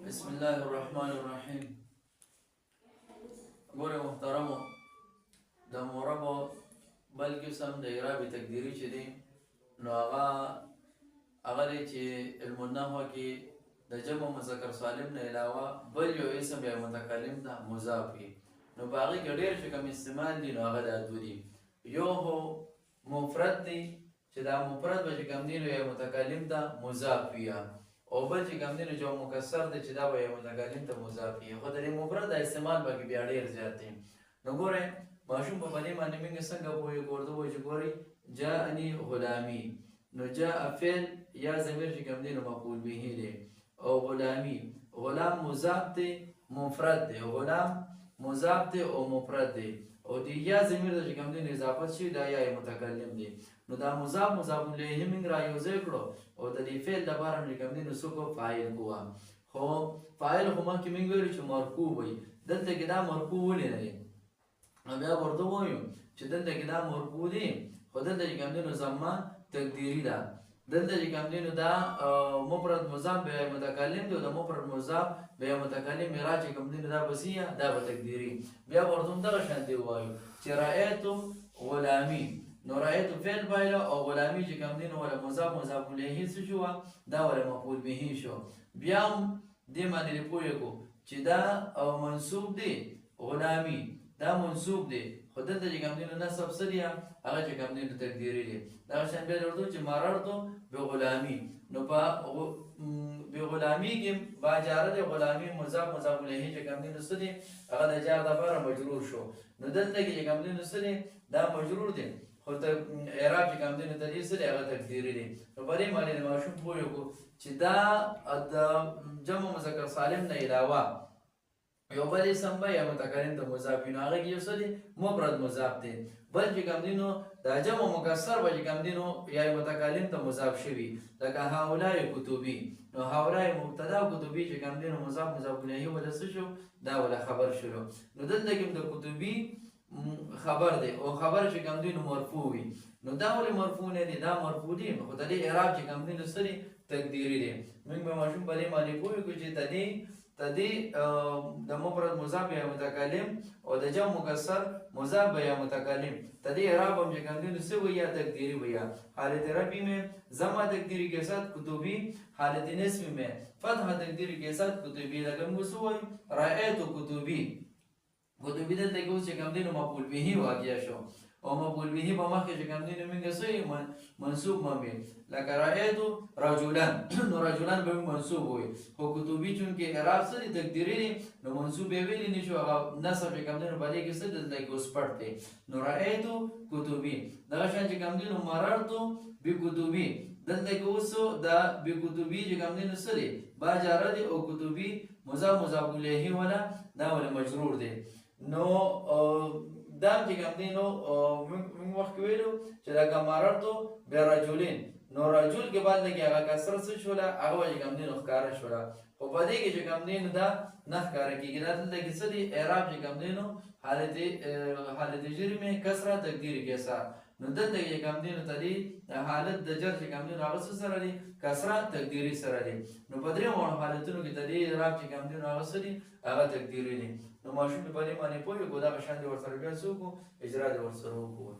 بسم الله الرحمن الرحیم. ګوره محترمو، د مربع بل قسم د اعراب تقدیري چې دی نو هغه دی چې علم النحو کې د جمع مذکر سالم نه علاوه بل یو اسم یا متکلم ته مضاف وي. نو په هغې کې ډېر چې کوم استعمال دي نو هغه دا دوه دي. یو خو مفرد دی چې دا مفرد به چې کوم دی نو یا متکلم ته مضاف وي، او بل چې کوم دی نو جو مکسر دی چې دا به یا متکلم ته مضاف وي. خو د دې مفرد د استعمال پکې بیا ډېر زیات دی. نو ګورئ ماشوم په دې باندې موږ څنګه پوهېږو؟ ورته وایو چې ګورئ جاءني غلامي، نو جاء فعل یا ضمیر چې کوم دی نو مفعول به دی، او غلامی غلام مضاف دی مفرد دی، غلام مضاف دی او مفرد دی، او دی یا ضمیر چې کوم دی نو اضافت شوی دا یا متکلم دی. نو دا مضاف الیه موږ را یوځای کړو او د دې فعل لپاره موږ کوم دی نو څوک فاعل کوو. خو فاعل خو مخکې موږ ویلو چې مرفوع وي، دلته کې دا مرفوع ولې نه دی؟ بیا ورته وایو چې دلته کې دا مرفوع دی، خو دلته چې کوم دی نو ضمه تقدیري ده. دلته چې کوم دی نو دا مفرد مضاف به متکلم دی، او د مفرد مضاف به متکلم را چې کوم دی نو دا بسیه دا به تقدیري. بیا ورته دغه شان دی وایو چې رأیت غلامی، نو رأیت فعل فاعل او غلامی چې کوم دی نو ولا مضاف الیه څه شو؟ دا ولا مفعول به شو. بیا هم دې باندې پوهېږو چې دا منصوب دی، غلامی دا منصوب دی، خو دلته چې کوم دی نو نصب څه دی؟ هغه چې کوم دی نو تقدیري دی. دغه شان بیا ورته چې مررتو بغلامی، نو په بغلامی کې با جاره دی، غلامی مضاف الیه چې کوم دی نو څه دی؟ هغه د جار لپاره مجرور شو. نو دلته کې چې کوم دی نو څه دی؟ دا مجرور دی، خو اعراب چې کوم دی نو د دې څه دی؟ هغه تقدیري دی. نو په دې باندې د ماشوم پوهېږو چې دا د جمع مذکر سالم نه علاوه یو بل اسم به یا متکلم ته مضاف وي، نو هغه کې یو څه دی؟ مفرد مضاف دی. بل چې کوم دی نو دا جمع مکسر به چې کوم دی نو یا متکلم ته مضاف شوي، لکه هؤلاء کتبی، نو هؤلاء مبتدا او کتبی چې کوم دی نو مضاف الیه ولا څه شو؟ دا ولا خبر شو. نو دلته کې د کتبی خبر دی، او خبر چې کوم دی نو مرفوع وي، نو دا ولې مرفوع نه دی؟ دا مرفوع دی، خو د دې اعراب چې کوم دی نو څه دی؟ تقدیري دی. موږ به ماشوم په دې باندې پوهېږو چې تدې د مفرد مضاف یا متکلم او د جمع مکسر مضاف یا متکلم تدې اعراب هم چې کوم دی نو څه وي؟ یا تقدیری وي. حالت رفعی میں ضمہ تقدیری کے ساتھ کتبی، حالت نصبی میں فتح تقدیری کے ساتھ کتبی. لکه موږ څه وایو؟ رأیت کتبی، کتبی دلته کې اوس چې کوم دی نو مفعول به واقع شو، او مفعول به په مخکې چې کوم دی نو موږ څه منصوب مبني، لکه رأیت رجلان، نو رجلان به منصوب وي، خو کتبی چونکې اعراب څه دی؟ تقدیري دی، نو منصوب یې ویلی نه شو، هغه نصب چې کوم دی نو په دې کې څه دلته کې اوس پټ دی. نو رأیت کتبی. دغه شان چې کوم دی نو مررت بکتبی، دلته کې اوس دا بکتبی چې کوم دی نو څه دی؟ با جاره دی، او کتبی مضاف الیه ولا دا ولا مجرور دی. نو دا چې کوم دی نو موږ مخکې ویلو چې لکه مررتو برجلین، نو رجل کې بعد لکه هغه کسره څه شوله؟ هغه چې کوم دی نو ښکاره شوله، خو په دې کې چې کوم دی نو دا نه ښکاره کېږي. دا دلته کې څه دی؟ اعراب چې کوم دی نو حالت جر میں کسره تقدیري کے ساتھ، نو دلته کې کوم دی نو تدې حالت د جر چې کوم دی نو هغه څه سره دی؟ کسره تقدیري سره دی. نو په درې حالتونو کې تدې اعراب چې کوم دی نو هغه څه دی؟ هغه تقدیري دی. نو ماشوم په دې باندې پوهېږو، دغه شان دې ورسره بیا څه وکړو؟ اجرا دې ورسره وکړو.